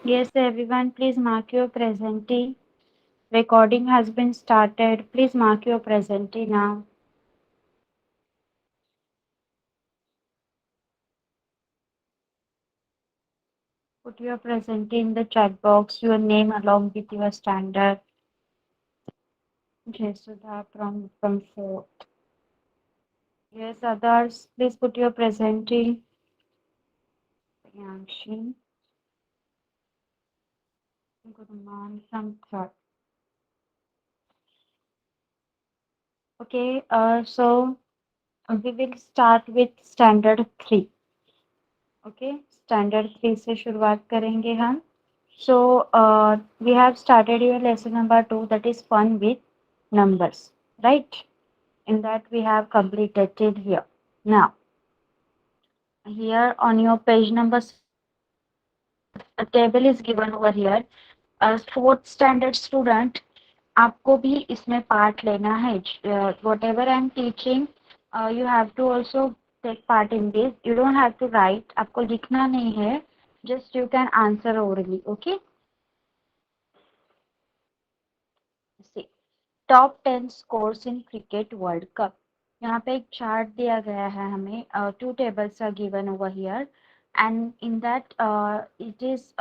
Yes, everyone, please mark your presentee. Recording has been started. Please mark your presentee now. Put your presentee in the chat box, your name along with your standard. Jesudha from 4th. Yes, others, please put your presentee. Priyanshi Guruman from 3rd. Okay, so we will start with standard 3. Okay, standard 3 से शुरुआत करेंगे हम. So, we have started your lesson number 2, that is fun with numbers, right? In that we have completed it here. Now, here on your page number 7, a table is given over here. A 4th standard student, आपको भी इसमें part लेना है. Whatever I am teaching, you have to also take part in this. You don't have to write. आपको लिखना नहीं है. Just you can answer orally, okay? See. Top 10 scores in cricket world cup. यहाँ पे एक chart दिया गया है हमें. 2 tables are given over here, and in that it is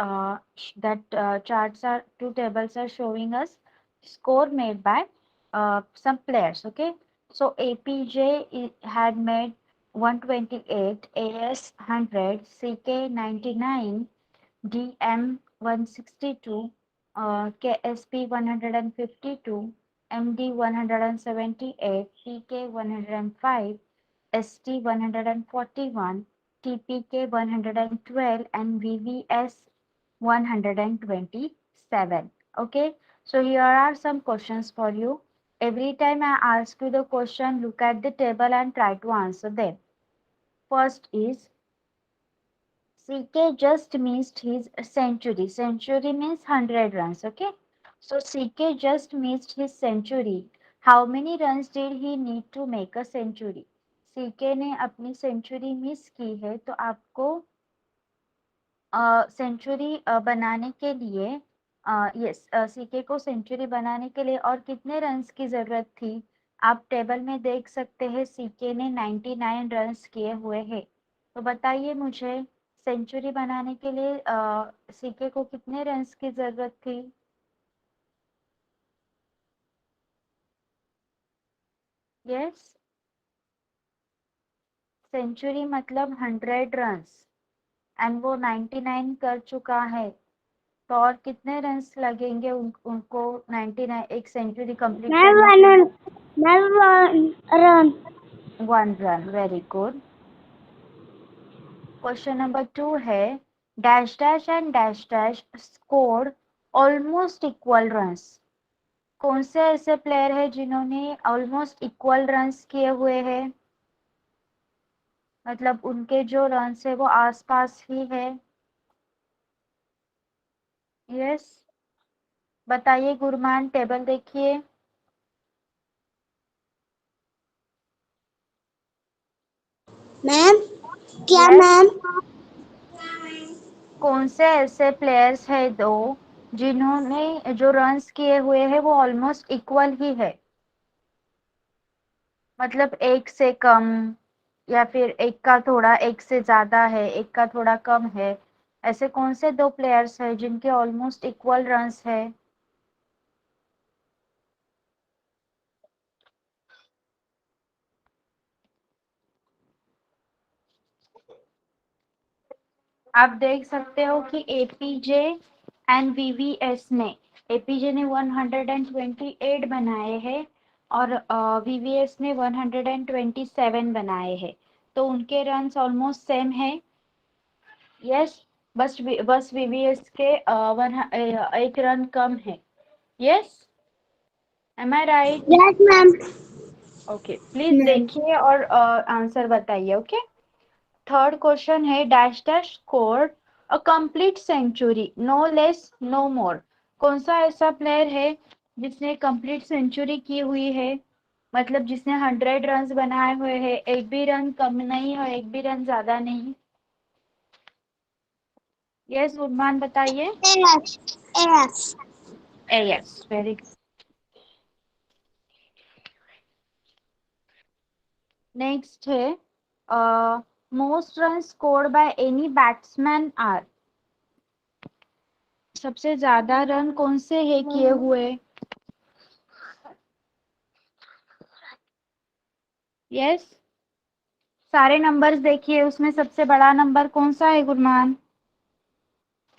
that charts are 2 tables are showing us score made by some players. Okay, so APJ had made 128, AS 100, CK 99, DM 162, KSP 152, MD 178, PK 105, ST 141, TPK 112, and VVS 127. Okay, so here are some questions for you. Every time I ask you the question, look at the table and try to answer them. First is CK just missed his century. Century means 100 runs. Okay. So CK just missed his century. How many runs did he need to make a century? CK ने अपनी century miss की है, तो आपको century बनाने के लिए yes C K को सेंचुरी बनाने के लिए और कितने रन्स की जरूरत थी? आप टेबल में देख सकते हैं सीके ने 99 रन्स किए हुए हैं. तो बताइए मुझे, सेंचुरी बनाने के लिए सीके को कितने रन्स की जरूरत थी? यस, सेंचुरी मतलब 100 रन्स, एंड वो 99 कर चुका है. तो और कितने रन्स लगेंगे उनको 99 एक सेंचुरी कंप्लीट करने के लिए? Run. 1 run. Very good. Question number 2 है dash dash and dash dash scored almost equal runs. कौन से ऐसे प्लेयर है जिन्होंने ऑलमोस्ट इक्वल रन्स किए हुए हैं? मतलब उनके जो रन्स है वो आसपास ही है. यस, बताइए गुरमान, टेबल देखिए. मैम, क्या यस, मैम? कौन से ऐसे प्लेयर्स है दो जिन्होंने जो रन्स किए हुए हैं वो ऑलमोस्ट इक्वल ही है? मतलब एक से कम, या फिर एक का थोड़ा एक से ज्यादा है, एक का थोड़ा कम है. ऐसे कौन से 2 प्लेयर्स है जिनके ऑलमोस्ट इक्वल रन्स है? आप देख सकते हो कि एपीजे एंड वीवीएस ने, एपीजे ने 128 बनाए हैं और वीवीएस ने 127 बनाए हैं. तो उनके रन्स ऑलमोस्ट सेम है. यस, बस वीवीएस के एक रन कम है. Yes, am I right? Yes ma'am. Okay, please ma'am, देखिए और आंसर बताइए. ओके, थर्ड क्वेश्चन है dash dash score a complete century, no less no more. कौन सा ऐसा प्लेयर है जिसने कंप्लीट सेंचुरी की हुई है? मतलब जिसने 100 रन बनाए हुए हैं, एक भी रन कम नहीं और एक भी रन ज्यादा नहीं. यस गुडमान बताइए। AF. AF. Yes very good. Next है most run scored by any batsman R. सबसे ज्यादा रन कौन से है किए हुए? यस सारे नंबर्स देखिए, उसमें सबसे बड़ा नंबर कौन सा है गुरमान?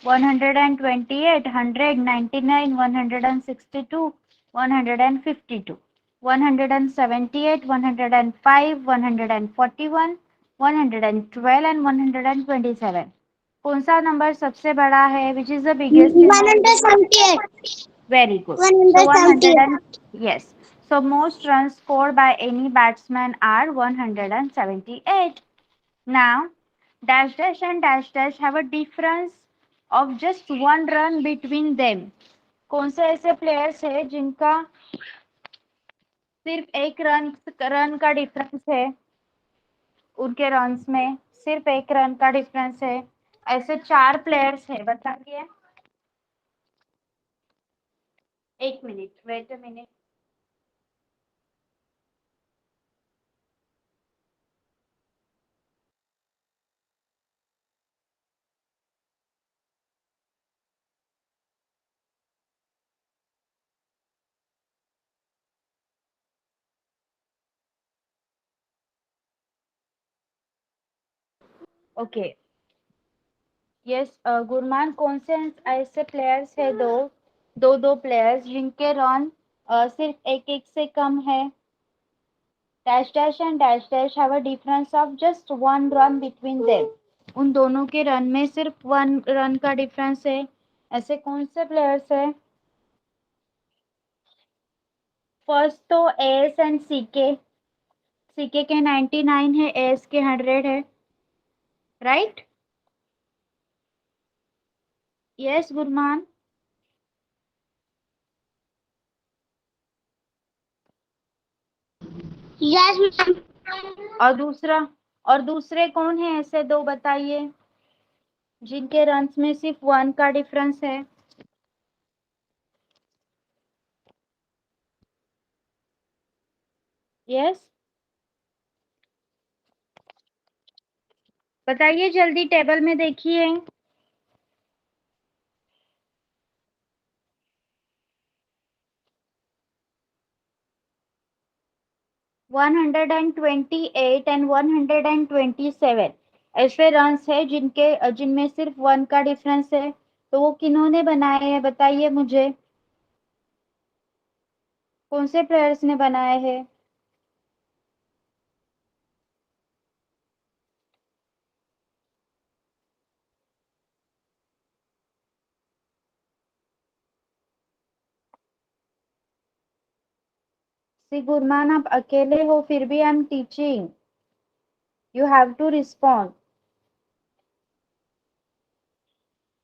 128, 100, 99, 162, 152, 178, 105, 141, 112 एंड 127। कौन सा नंबर सबसे बड़ा है? Which is the biggest in the 178. very good. So 100 178. and yes. So most runs scored by any batsman are 178. Now dash dash and dash dash have a difference of just one run between them. कौन से ऐसे players है जिनका सिर्फ एक run का difference है? उनके रन्स में सिर्फ एक रन का डिफरेंस है। ऐसे 4 प्लेयर्स है, बताइए। एक minute, wait a minute. Okay yes Gurman, कौन से ऐसे प्लेयर्स है, दो प्लेयर्स जिनके रन सिर्फ एक एक से कम है? Dash dash and dash dash have a difference of just one run between them. उन दोनों के रन में सिर्फ वन रन का डिफरेंस है। ऐसे कौन से प्लेयर्स है? फर्स्ट तो एस एंड सीके के 99 है, एस के 100 है, right? Yes Gurman. Yes, ma'am. और दूसरे कौन है ऐसे दो, बताइए, जिनके रन्स में सिर्फ वन का डिफरेंस है? यस बताइए जल्दी, टेबल में देखिए। 128 एंड 127 ऐसे रन्स है जिनमें सिर्फ वन का डिफरेंस है। तो वो किन्होंने बनाए हैं, बताइए मुझे। कौन से प्लेयर्स ने बनाए हैं? सी गुरमान, आप अकेले हो फिर भी I am teaching, you have to respond.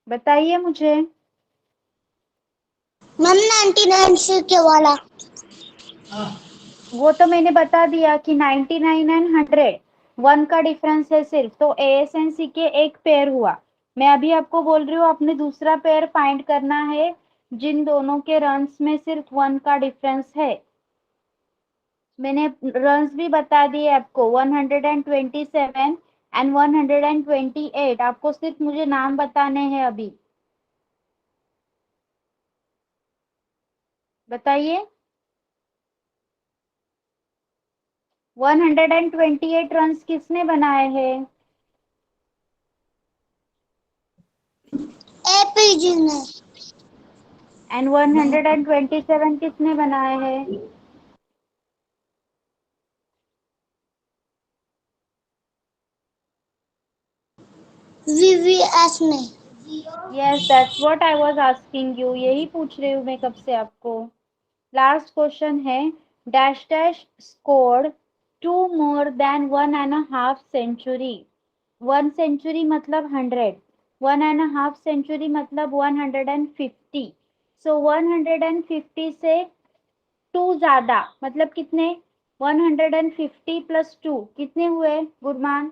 बताइए मुझे। मैम 99 से के वाला. वो तो मैंने बता दिया कि 99 एंड 100 वन का डिफरेंस है सिर्फ, तो एएस एंड सी के एक पेयर हुआ। मैं अभी आपको बोल रही हूँ आपने दूसरा पेयर फाइंड करना है जिन दोनों के रन्स में सिर्फ वन का डिफरेंस है। मैंने रन्स भी बता दिए आपको, 127 एंड 128। आपको सिर्फ मुझे नाम बताने हैं अभी, बताइए। 128 रन्स किसने बनाए हैं? एपीजी ने. एंड 127 किसने बनाए हैं? वीवीएस ने. Yes that's what I was asking you, यही पूछ रही हूँ मैं कब से आपको। लास्ट क्वेश्चन है, dash dash scored two more than 1.5 century. 1 century मतलब 100, 1.5 सेंचुरी मतलब 150। सो 150 से टू ज्यादा मतलब कितने? 150 प्लस टू कितने हुए गुरमान?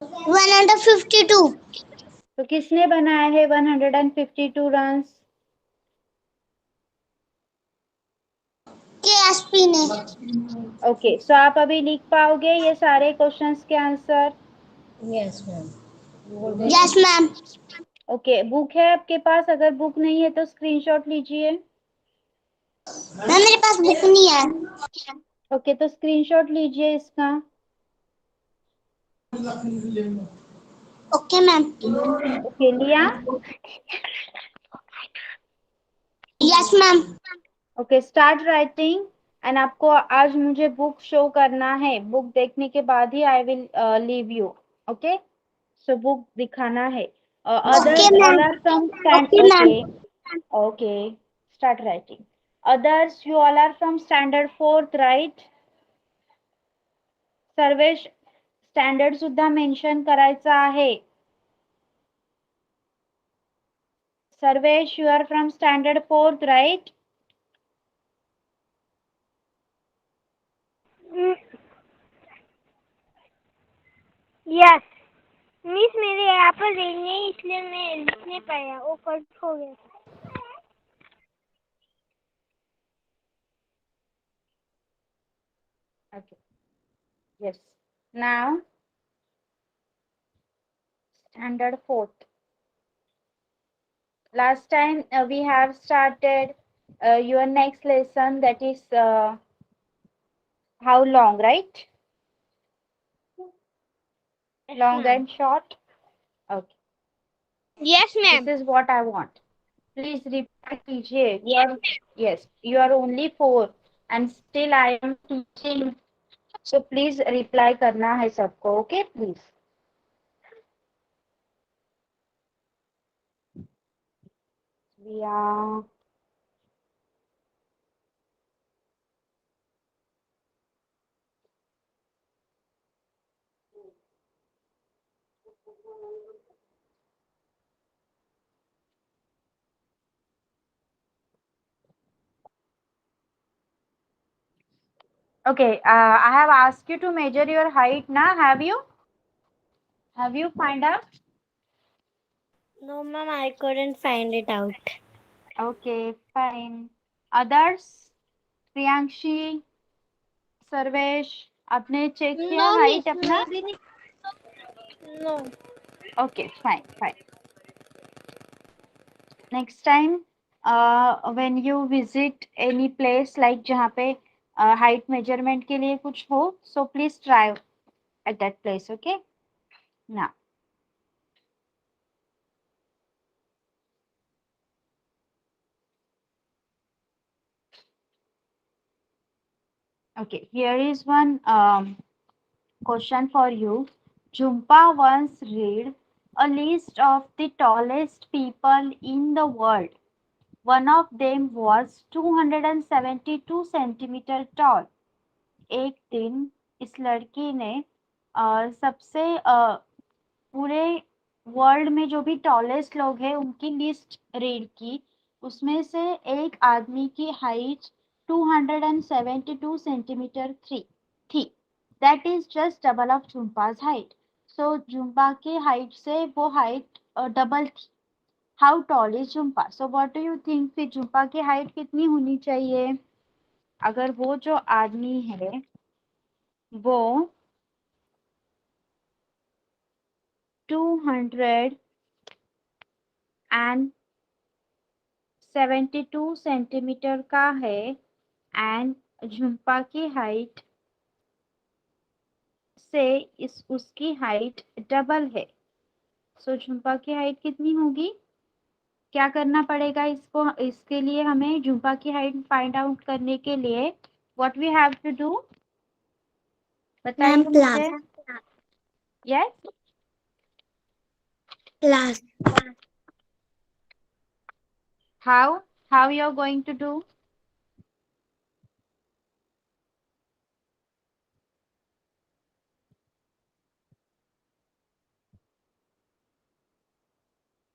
152. तो किसने बनाया है 152 रन्स? KSP ने. ओके, सो आप अभी लिख पाओगे ये सारे क्वेश्चंस के answer? Yes ma'am. Yes, ma'am. Okay, book है आपके पास? अगर बुक नहीं है तो स्क्रीनशॉट लीजिए। मैम मेरे पास बुक नहीं है. ओके, तो स्क्रीनशॉट लीजिए इसका। Okay ma'am. ओके, लिया? Yes, ma'am. Okay, start writing. And आपको आज मुझे बुक शो करना है। बुक देखने के बाद ही I will leave you. Okay, so book दिखाना है। Okay, others ma'am. All are from stand. Okay, ma'am. Okay, okay, start writing. Others you all are from standard 4th, right? Sarvesh, standard सुद्धा mention करायचा आहे। Sarvesh, you are from standard 4th, right? Yes miss मेरे यहाँ पर range नहीं इसलिए मैं लिख नहीं पाया वो कट हो गया Okay. Yes. Now, standard 4th. Last time we have started your next lesson, that is how long, right? Long and short. Okay. Yes This ma'am is what I want. Please reply कीजिए. You are, yes, you are only 4 and still I am teaching. So please reply करना है सबको. Okay, please. We are. Okay, I have asked you to measure your height now. Have you? Have you find out? No ma'am I couldn't find it out Okay, fine. Others? Priyanshi, Sarvesh, आपने check किया no height मिस अपना? मैं भी no Okay, fine, fine. Next time, when you visit any place like जहाँ पे height measurement के लिए कुछ हो, so please try at that place, okay? Now, okay, here is one question for you. Jhumpa once read a list of the tallest people in the world. One of them was 272 centimeter tall. एक दिन इस लड़की ने सबसे पूरे world में जो भी टॉलेस्ट लोग हैं उनकी लिस्ट रीड की। उसमें से एक आदमी की हाइट 272 सेंटीमीटर थी। That is just double of Jhumpa's height. So Jhumpa की हाइट से वो हाइट डबल थी। How tall is Jhumpa? So what do you think फिर झुम्पा की हाइट कितनी होनी चाहिए? अगर वो जो आदमी है वो 272 सेंटीमीटर का है एंड झुम्पा की हाइट से उसकी हाइट डबल है। सो झुम्पा की हाइट कितनी होगी? क्या करना पड़ेगा इसको? इसके लिए हमें झुम्पा की हाइट फाइंड आउट करने के लिए what we have to do? बताइए मैम मुझे। Class. Yes, class. How you are going to do?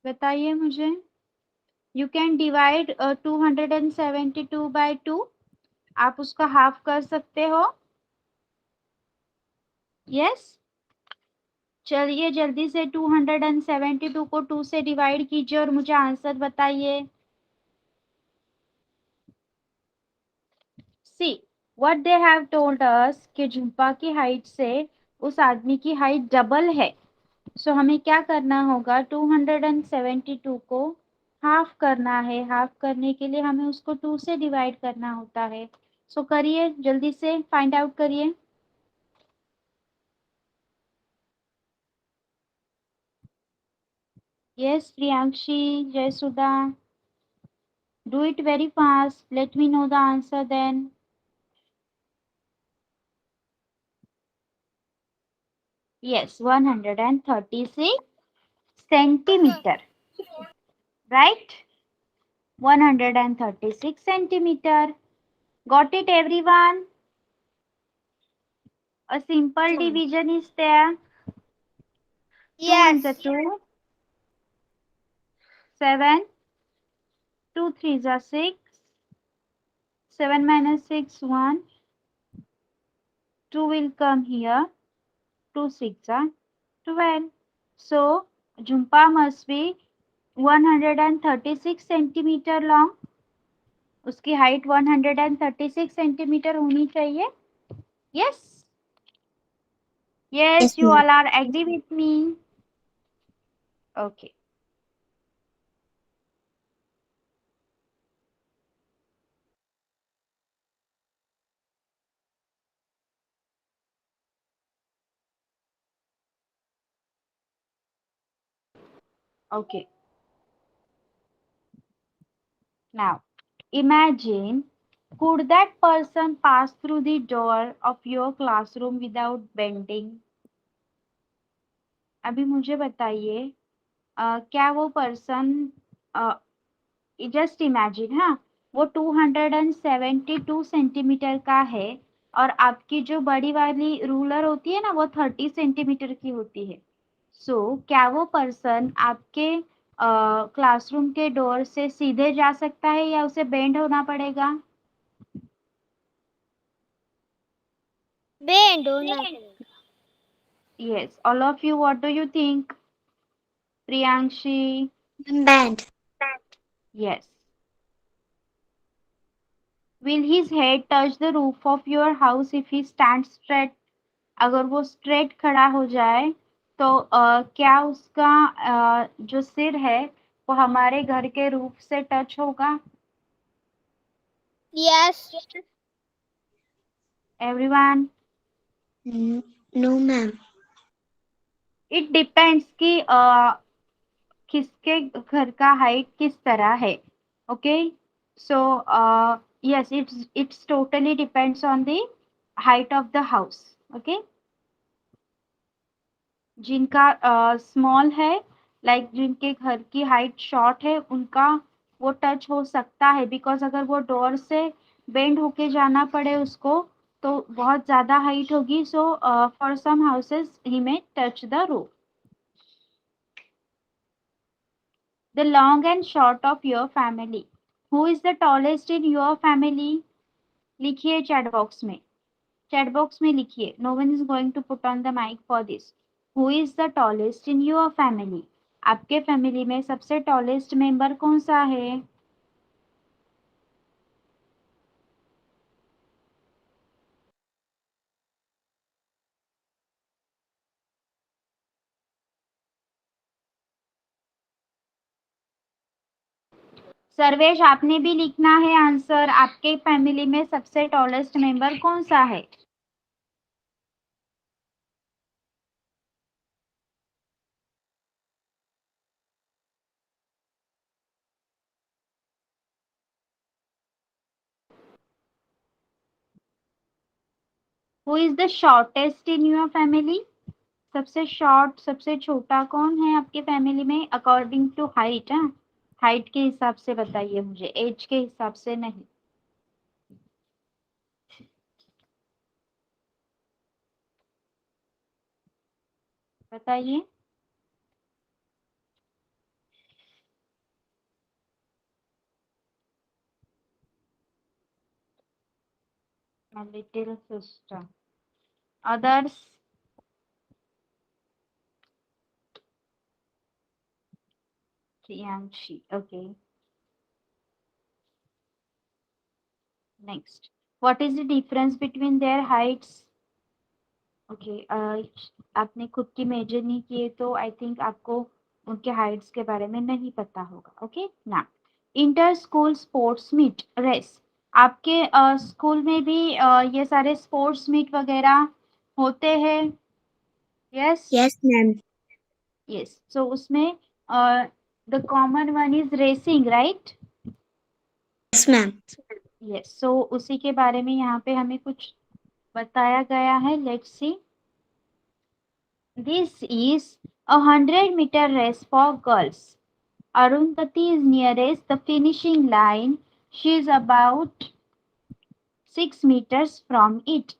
बताइए मुझे। You can divide 272 by 2। आप उसका हाफ कर सकते हो। यस, चलिए जल्दी से 272 को 2 से डिवाइड कीजिए और मुझे आंसर बताइए। See what they have told us कि झुम्पा की हाइट से उस आदमी की हाइट डबल है। सो हमें क्या करना होगा, 272 को हाफ करना है। हाफ करने के लिए हमें उसको 2 से डिवाइड करना होता है। सो करिए जल्दी से, फाइंड आउट करिए। Yes Priyanshi, Jayasudha, do it very fast. Let me know the answer then. Yes, 136 centimeter, right? 136 centimeter. Got it, everyone? A simple division is there. 2 Yes. into 2, 7, 2 3s are 6, 7 minus 6, 1, 2 will come here, 2 6 are 12. So, Jhumpa must be 136 centimeter long. उसकी height 136 centimetre होनी चाहिए। Yes Yes, yes, you ma'am. All are agree with me. Okay, okay, now imagine, could that person pass through the door of your classroom without bending? अभी मुझे बताइए, क्या वो person, just imagine, हाँ, वो 272 centimetre का है और आपकी जो बड़ी वाली रूलर होती है ना, वो 30 सेंटीमीटर की होती है। सो क्या वो पर्सन आपके क्लासरूम के डोर से सीधे जा सकता है या उसे बेंड होना पड़ेगा? Bend होना पड़ेगा। Yes, all of you, what do you think? Priyanshi? Band. Yes. Will his head touch the roof of your house if he stand straight? अगर वो स्ट्रेट खड़ा हो जाए तो क्या उसका जो सिर है वो हमारे घर के रूफ से टच होगा? Yes. Everyone? No, ma'am. It depends कि किसके घर का हाइट किस तरह है। Okay, so yes, it's totally depends on the height of the house. Okay, जिनका स्मॉल है, लाइक जिनके घर की हाइट शॉर्ट है, उनका वो टच हो सकता है, बिकॉज अगर वो डोर से बेंड होके जाना पड़े उसको तो बहुत ज्यादा हाइट होगी। सो फॉर सम हाउसेस ही में touch the roof. The long and short of your family, who is the tallest in your family? लिखिए चैट बॉक्स में, चैट बॉक्स में लिखिए। No one is going to put on the mic for this. Who is the tallest in your family? आपके family में सबसे tallest member कौन सा है? सर्वेश, आपने भी लिखना है आंसर। आपके फैमिली में सबसे टॉलेस्ट मेंबर कौन सा है? Who is the shortest in your family? सबसे शॉर्ट, सबसे छोटा कौन है आपके फैमिली में अकॉर्डिंग टू हाइट? हाँ, हाइट के हिसाब से बताइए मुझे, एज के हिसाब से नहीं। बताइए। My little sister. Others? Priyanshi. Okay. Next. What is the difference between their heights? Okay. आपने खुद की मेजर नहीं किए तो आई थिंक आपको उनके हाइट्स के बारे में नहीं पता होगा. ओके ना. Inter school sports meet race. आपके स्कूल में भी ये सारे स्पोर्ट्स मीट वगैरह होते हैं. Yes. Yes, ma'am. Yes. So उसमें the common one is racing, right? Yes, ma'am. Yes. So उसी के बारे में यहाँ पे हमें कुछ बताया गया है. Let's see. This is 100-meter race for girls. Arundhati is nearest the finishing line. She is about 6 meters from it.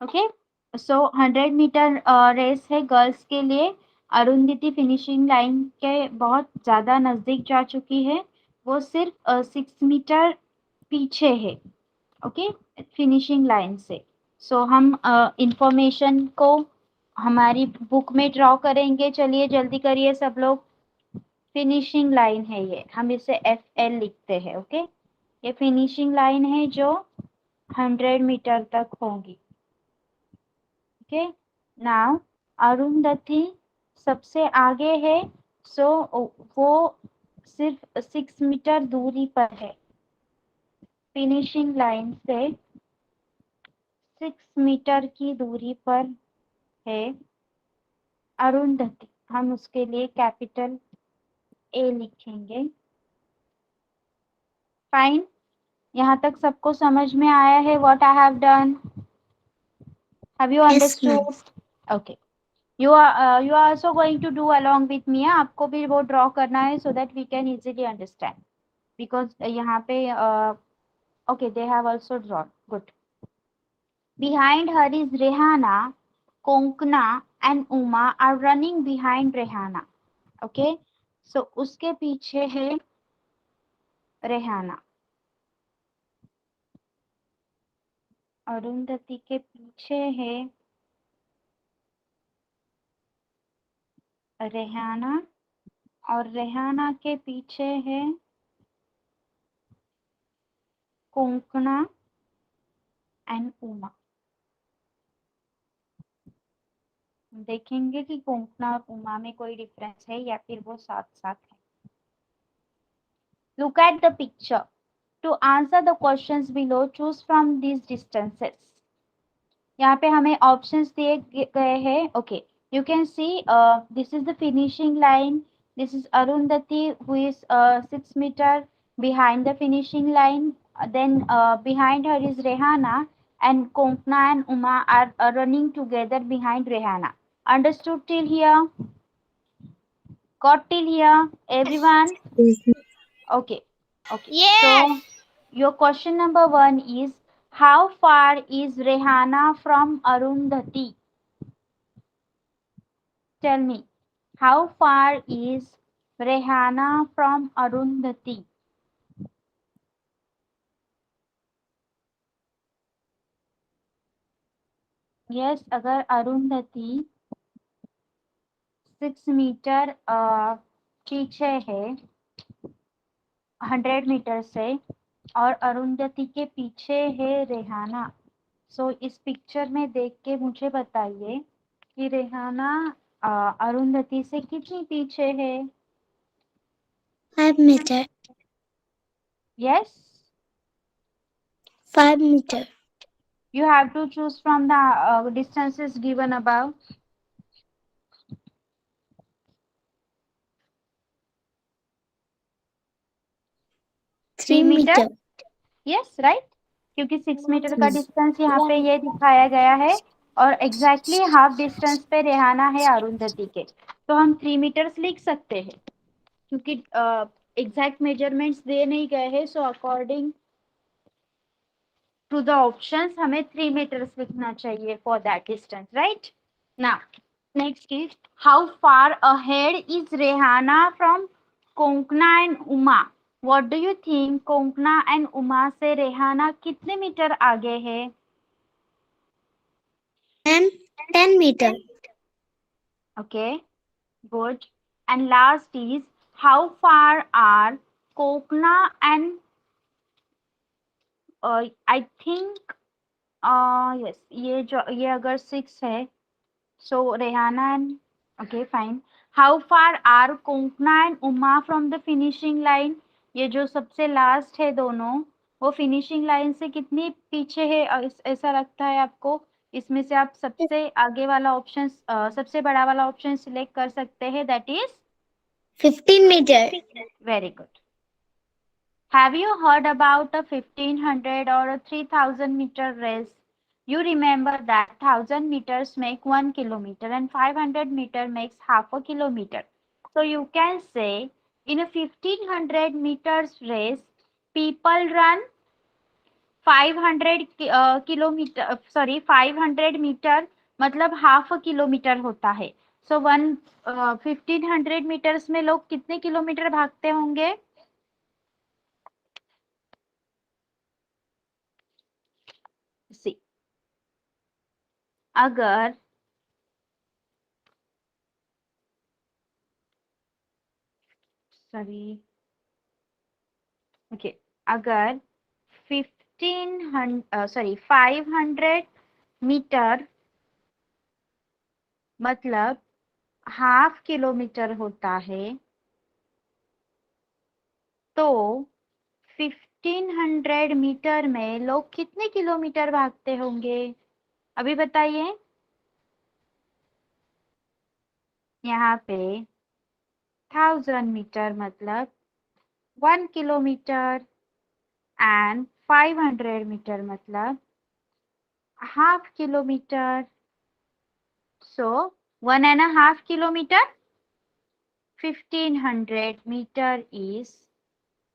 Okay. So 100-meter race है गर्ल्स के लिए. अरुंधति फिनिशिंग लाइन के बहुत ज़्यादा नज़दीक जा चुकी है. वो सिर्फ 6 मीटर पीछे है. ओके. फिनिशिंग लाइन से. सो हम इंफॉर्मेशन को हमारी बुक में ड्रॉ करेंगे. चलिए जल्दी करिए सब लोग. फिनिशिंग लाइन है ये. हम इसे FL लिखते हैं. ओके. ये फिनिशिंग लाइन है जो 100 मीटर तक होगी. ओके. नाउ अरुंधति सबसे आगे है. सो वो सिर्फ 6 मीटर दूरी पर है. फिनिशिंग लाइन से 6 मीटर की दूरी पर है अरुंधति. हम उसके लिए कैपिटल A लिखेंगे. फाइन. यहाँ तक सबको समझ में आया है what I have done? Have you Yes, ma'am. Understood? Okay. You are also going to do along with me. आपको भी वो ड्रॉ करना है so that we can easily understand. Because यहाँ पे okay they have also drawn. Good. Behind her is Rehana, Konkana and Uma are running behind Rehana. Okay. So उसके पीछे है रेहाना. अरुंधति के पीछे है रेहाना और रेहाना के पीछे है कोंकणा एंड उमा. देखेंगे कि कोंकणा और उमा में कोई डिफरेंस है या फिर वो साथ साथ है. Look at the picture. To answer the questions below choose from these distances. यहाँ पे हमें ऑप्शंस दिए गए हैं. Okay. You can see this is the finishing line. This is Arundhati who is 6 meter behind the finishing line. Then behind her is Rehana and Konkna and Uma are running together behind Rehana. Understood till here? Got till here? Everyone? Yes, ma'am. Okay. Okay. Yes. So your question number 1 is how far is Rehana from Arundhati? Tell me, how far is Rehana from Arundhati? Yes, अगर Arundhati 6 metre पीछे है 100 metre से और अरुंधति के पीछे है रेहाना. सो इस picture में देख के मुझे बताइए कि रेहाना अरुंधति से कितनी पीछे है. 5 meter. Yes, 5 meter. you have to choose from the distances given above. 3 meter. Yes right. क्योंकि 6 मीटर का डिस्टेंस यहाँ पे ये दिखाया गया है और एग्जैक्टली हाफ डिस्टेंस पे रेहाना है अरुंधति के. तो हम 3 मीटर्स लिख सकते हैं क्योंकि एग्जैक्ट मेजरमेंट्स दे नहीं गए हैं. So according to the options हमें 3 मीटर्स लिखना चाहिए for that distance, right. Now next is how far ahead is Rehana from Konkana and Uma. What do you think? Konkana and Uma से रेहाना कितने मीटर आगे है? Ma'am, 10 meter. Okay. Good. And last is how far are Kokna and I think yes ये अगर 6 है so Rehana and okay fine. How far are Konkna and Uma from the finishing line? ये जो सबसे last है दोनों वो finishing line से कितनी पीछे है ऐसा लगता है आपको? इसमें से आप सबसे आगे वाला ऑप्शन सबसे बड़ा वाला ऑप्शन सिलेक्ट कर सकते हैं that is 15 meter. Very good. Have you heard about a 1500 or a 3000 meter race? You remember that 1000 meters make 1 kilometer and 500 meter makes half a kilometer. So you can say in a 1500 meters race, people run 500 kilometre sorry 500 metre मतलब half a kilometre होता है. सो 1500 metres में लोग कितने kilometre भागते होंगे? सी अगर sorry okay अगर 500 मीटर मतलब हाफ किलोमीटर होता है तो 1500 मीटर में लोग कितने किलोमीटर भागते होंगे? अभी बताइए. यहाँ पे 1000 मीटर मतलब 1 किलोमीटर एंड 500 मीटर मतलब half kilometre. So 1.5 kilometer. 1500 meter is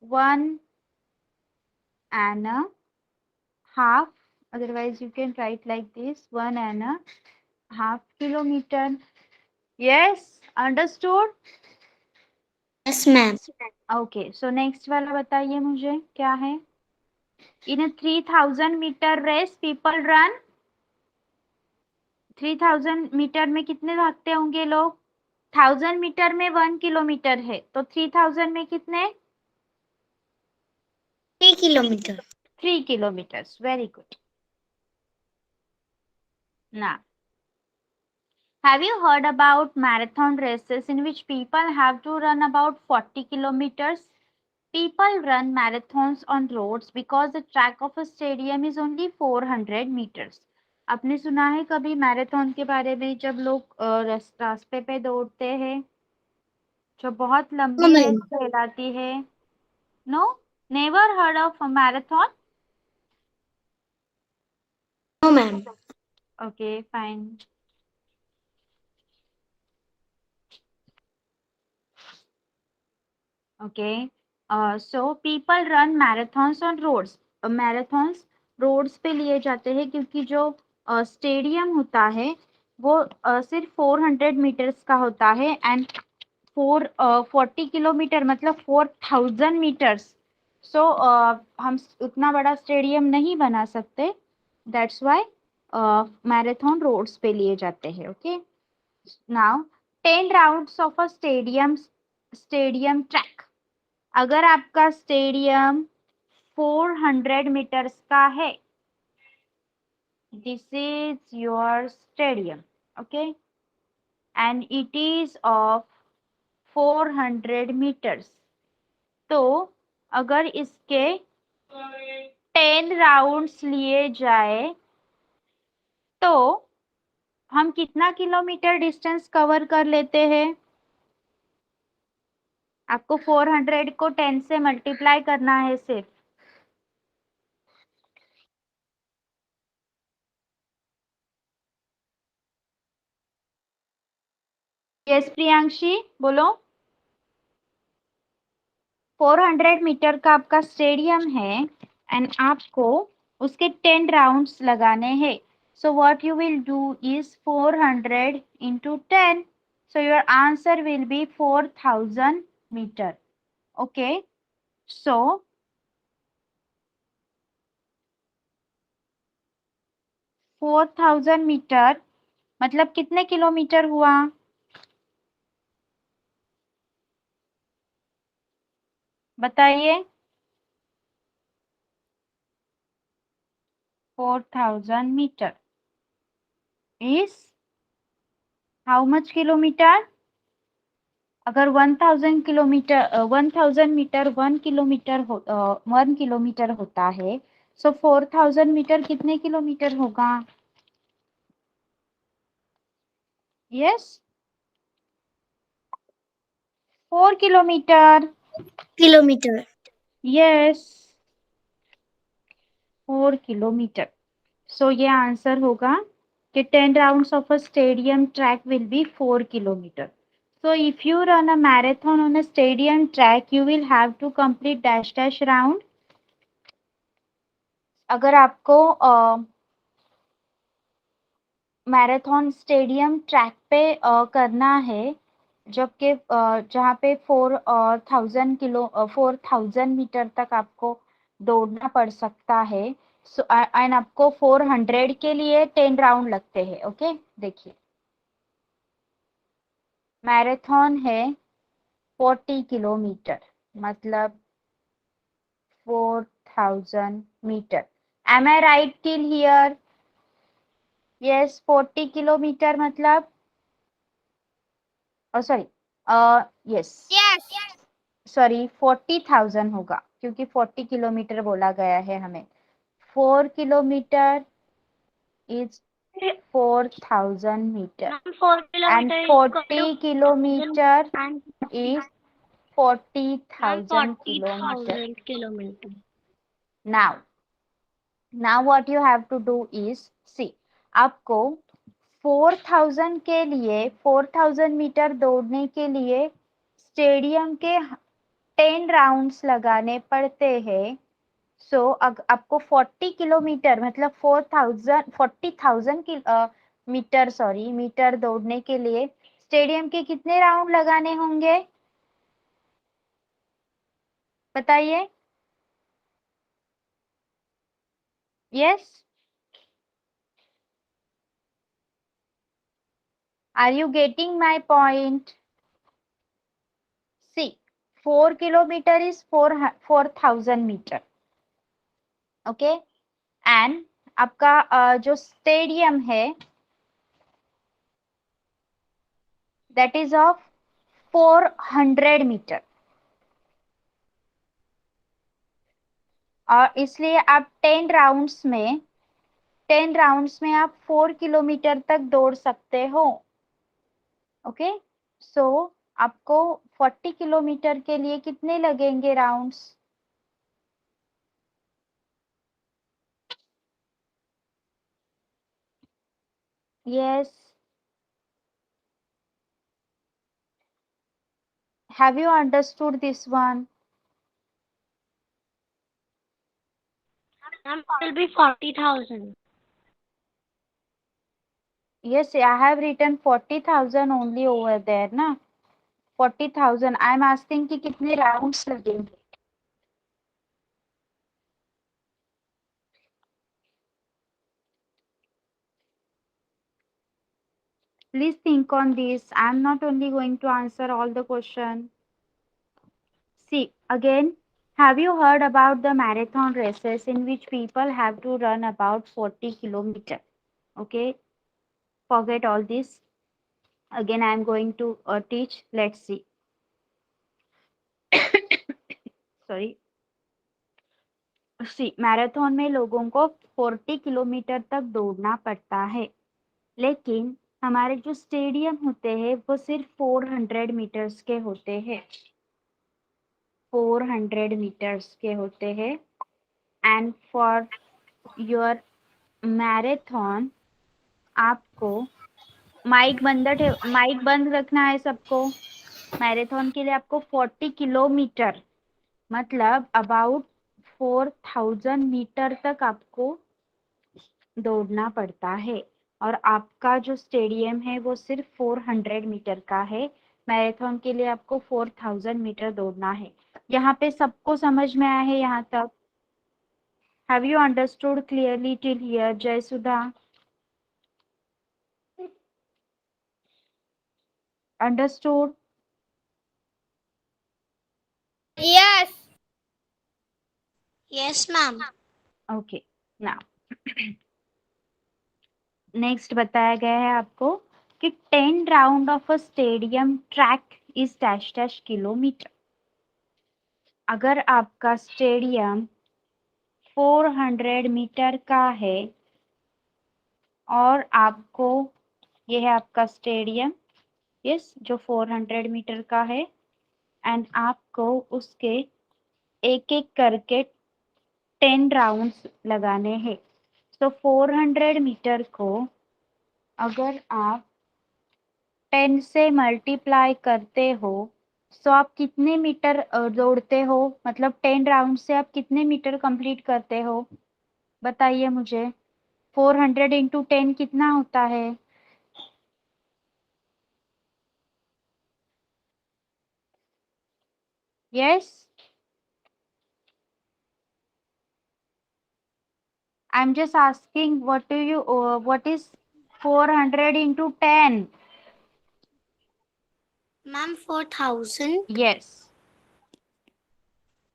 1.5. Otherwise you can write like this 1.5 kilometer. Yes, understood? Yes, ma'am. Okay, so next वाला बताइए मुझे क्या है? In a 3000 meter race people run 3000 metre में कितने भागते होंगे लोग? 1000 मीटर में 1 किलोमीटर है तो 3000 में कितने? 3 kilometer. 3 kilometers. Very good. Now, have you heard about marathon races in which people have to run about 40 kilometers? People run marathons on roads because the track of a stadium is only 400 meters. आपने सुना है कभी marathon के बारे में जब लोग रास्ते पे दौड़ते हैं जो बहुत No, लंबी रेस ma'am. कहलाती है? No, never heard of marathon. No, ma'am. Okay fine. Okay, so people run marathons on roads. Marathons roads पे लिए जाते हैं क्योंकि जो स्टेडियम होता है वो सिर्फ 400 मीटर्स का होता है एंड 40 किलोमीटर मतलब 4000 मीटर्स. सो हम उतना बड़ा स्टेडियम नहीं बना सकते. दैट्स वाई मैराथन रोड्स पे लिए जाते हैं. Okay, now 10 rounds of a stadium track. अगर आपका स्टेडियम 400 मीटर्स का है, this is your stadium. Okay, and it is of 400 metres. तो अगर इसके 10 राउंड्स लिए जाए तो हम कितना किलोमीटर डिस्टेंस कवर कर लेते हैं? आपको 400 को 10 से मल्टीप्लाई करना है सिर्फ. यस प्रियांशी बोलो. 400 मीटर का आपका स्टेडियम है एंड आपको उसके 10 राउंड्स लगाने हैं. So what you will do is 400 into 10. So your answer will be 4000 meter. Okay, so 4000 metre मतलब कितने किलोमीटर हुआ? बताइए। 4000 metre is how much kilometre? अगर 1000 किलोमीटर 1000 मीटर 1 किलोमीटर 1 किलोमीटर होता है, सो 4000 मीटर कितने किलोमीटर होगा? Yes, 4 kilometre. Kilometer. Yes, 4 kilometre. So ये आंसर होगा कि 10 rounds of a stadium track will be 4 kilometre. So if you run a marathon on a stadium track, you will have to complete dash dash round. अगर आपको marathon stadium track पे करना है, जबकि जहाँ पे 4000 मीटर तक आपको दौड़ना पड़ सकता है, सो एंड आपको 400 के लिए 10 राउंड लगते हैं. ओके, देखिए मैराथन है 40 किलोमीटर, मतलब 4000 metre. Am I right till here? Yes, 40 kilometre मतलब सॉरी, यस, सॉरी 40,000 होगा, क्योंकि 40 किलोमीटर बोला गया है हमें. 4 kilometre is 4000 metre and 40 kilometre is 40,000 kilometer. Now what you have to do is, see, आपको 4000 के लिए 4000 मीटर दौड़ने के लिए स्टेडियम के 10 राउंड्स लगाने पड़ते हैं. सो आपको 40 किलोमीटर मतलब 40,000 मीटर, सॉरी, मीटर दौड़ने के लिए स्टेडियम के कितने राउंड लगाने होंगे? बताइए. Yes, are you getting my point? See, 4 kilometre is 4000 metre. Okay, and आपका जो स्टेडियम है दैट इज ऑफ 400 मीटर, और इसलिए आप 10 राउंड्स में आप 4 किलोमीटर तक दौड़ सकते हो. ओके, सो आपको 40 किलोमीटर के लिए कितने लगेंगे rounds? Yes, have you understood this one? Will be 40,000. Yes, I have written 40,000 only over there ना. 40,000. I am asking कि कितने राउंड्स लगेंगे. Please think on this. I am not only going to answer all the question. See, again, have you heard about the marathon races in which people have to run about 40 kilometers? Okay, forget all this. Again, I am going to teach. Let's see. Sorry. See, marathon में लोगों को 40 kilometre तक दौड़ना पड़ता है, लेकिन हमारे जो स्टेडियम होते हैं वो सिर्फ 400 मीटर्स के होते हैं. 400 मीटर्स के होते हैं. एंड फॉर योर मैराथन आपको माइक बंद रखना है सबको. मैराथन के लिए आपको 40 किलोमीटर मतलब अबाउट 4000 मीटर तक आपको दौड़ना पड़ता है, और आपका जो स्टेडियम है वो सिर्फ 400 मीटर का है. मैराथन के लिए आपको 4000 मीटर दौड़ना है. यहाँ पे सबको समझ में आया है यहाँ तक? Have you understood clearly till here? Jai Sudha, understood? Yes. Yes, ma'am. Okay, now next बताया गया है आपको कि 10 round of a stadium track is dash dash kilometre. अगर आपका स्टेडियम 400 मीटर का है और आपको, ये है आपका स्टेडियम, यस, जो 400 मीटर का है, एंड आपको उसके एक एक करके 10 राउंड्स लगाने हैं। तो 400 मीटर को अगर आप 10 से मल्टीप्लाई करते हो तो आप कितने मीटर दौड़ते हो, मतलब 10 राउंड से आप कितने मीटर कंप्लीट करते हो, बताइए मुझे। 400 इंटू 10 कितना होता है? Yes, I am just asking what is 400 into 10? Ma'am, 4,000. Yes,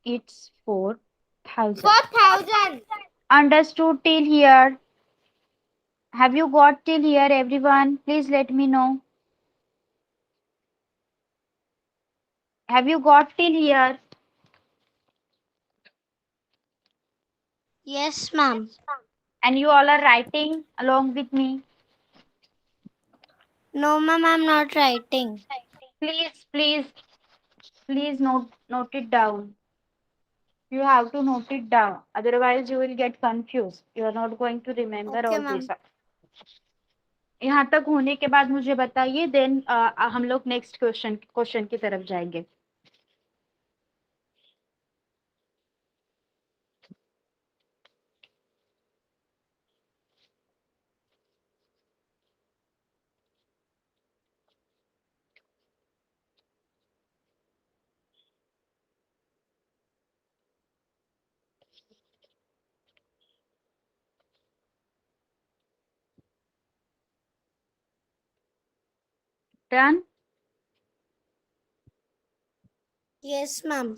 it's 4,000. 4,000. Understood till here? Have you got till here, everyone? Please let me know. Have you got till here? Yes, ma'am. And you all are writing along with me. No, ma'am, I'm not writing. Please note it down. You have to note it down. Otherwise, you will get confused. You are not going to remember Okay, all ma'am. this. यहाँ तक होने के बाद मुझे बताइए, then हम लोग next question की तरफ जाएंगे। Done? Yes, ma'am.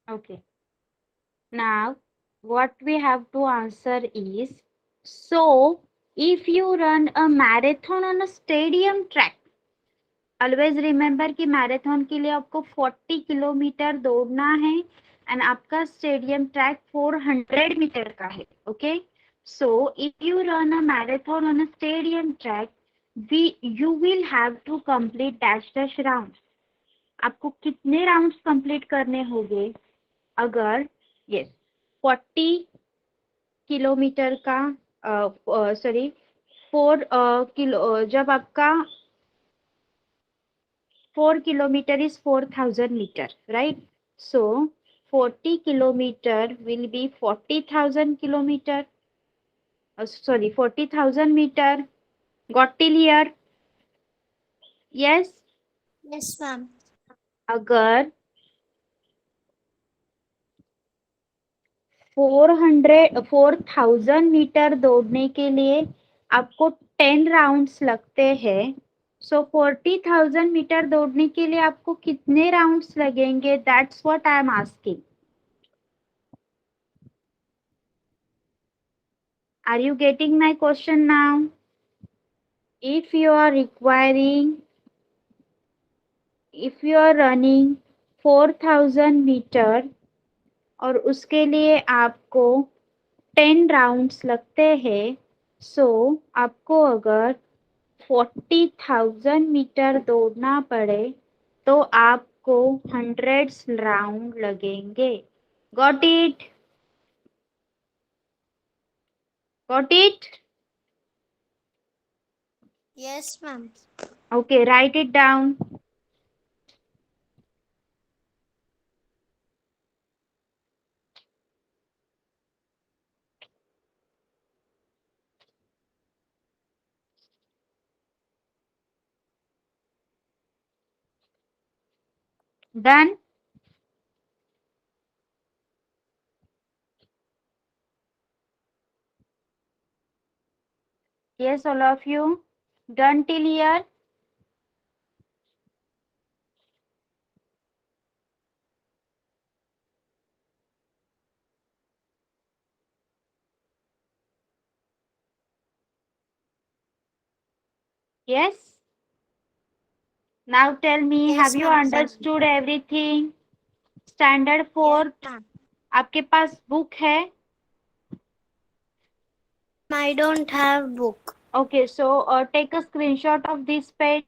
Okay. Now, what we have to answer is, so if you run a marathon on a stadium track, always remember कि मैराथन के लिए आपको 40 किलोमीटर दौड़ना है एंड आपका स्टेडियम ट्रैक 400 मीटर का है। Okay, so if you run a marathon on a stadium track, you will have to complete dash dash round. आपको कितने राउंड्स कंप्लीट करने होंगे? अगर यस 40 किलोमीटर का, सॉरी 4 किलो, जब आपका 4 kilometer is 4,000 meter, right? So 40 kilometer will be 40,000 kilometer. Sorry, 40,000 meter. Got till here? Yes. Yes, ma'am. अगर 4,000 metre दौड़ने के लिए आपको 10 राउंड्स लगते हैं, सो 40,000 मीटर दौड़ने के लिए आपको कितने राउंड्स लगेंगे? That's what I am asking. Are you getting my question now? If you are running 4,000 metre और उसके लिए आपको 10 राउंड्स लगते हैं, सो आपको अगर 40,000 मीटर दौड़ना पड़े तो आपको 100 राउंड लगेंगे। Got it? Got it? Yes, ma'am. Okay, write it down. Done? Yes, all of you. Done till here? Yes. Now tell me, Yes, have you ma'am. understood everything? Standard Yes, 4th, ma'am. आपके पास book है? Ma'am, I don't have book. Okay, so take a screenshot of this page.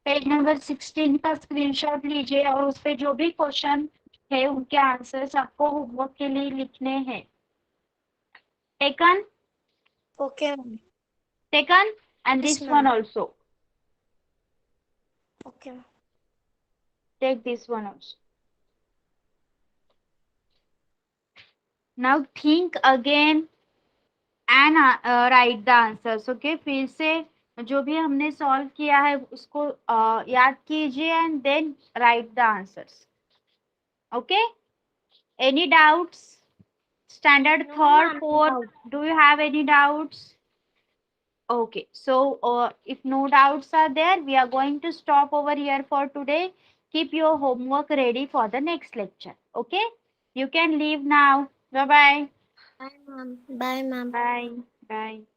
Page number 16 का screenshot लीजिए और उस पे जो भी question है उनके आंसर्स आपको होमवर्क के लिए लिखने हैं. Taken? Okay, ma'am. Taken? And Yes, this ma'am. one also. Okay, ma'am. Take this one also. Now think again and write the answers. Okay, फिर से जो भी हमने सॉल्व किया है उसको याद कीजिए and then write the answers. Okay, any doubts? Standard No, third, ma'am. fourth, do you have any doubts? Okay, so if no doubts are there, we are going to stop over here for today. Keep your homework ready for the next lecture. Okay, you can leave now. Bye bye. Bye, ma'am. Bye, ma'am. Bye bye.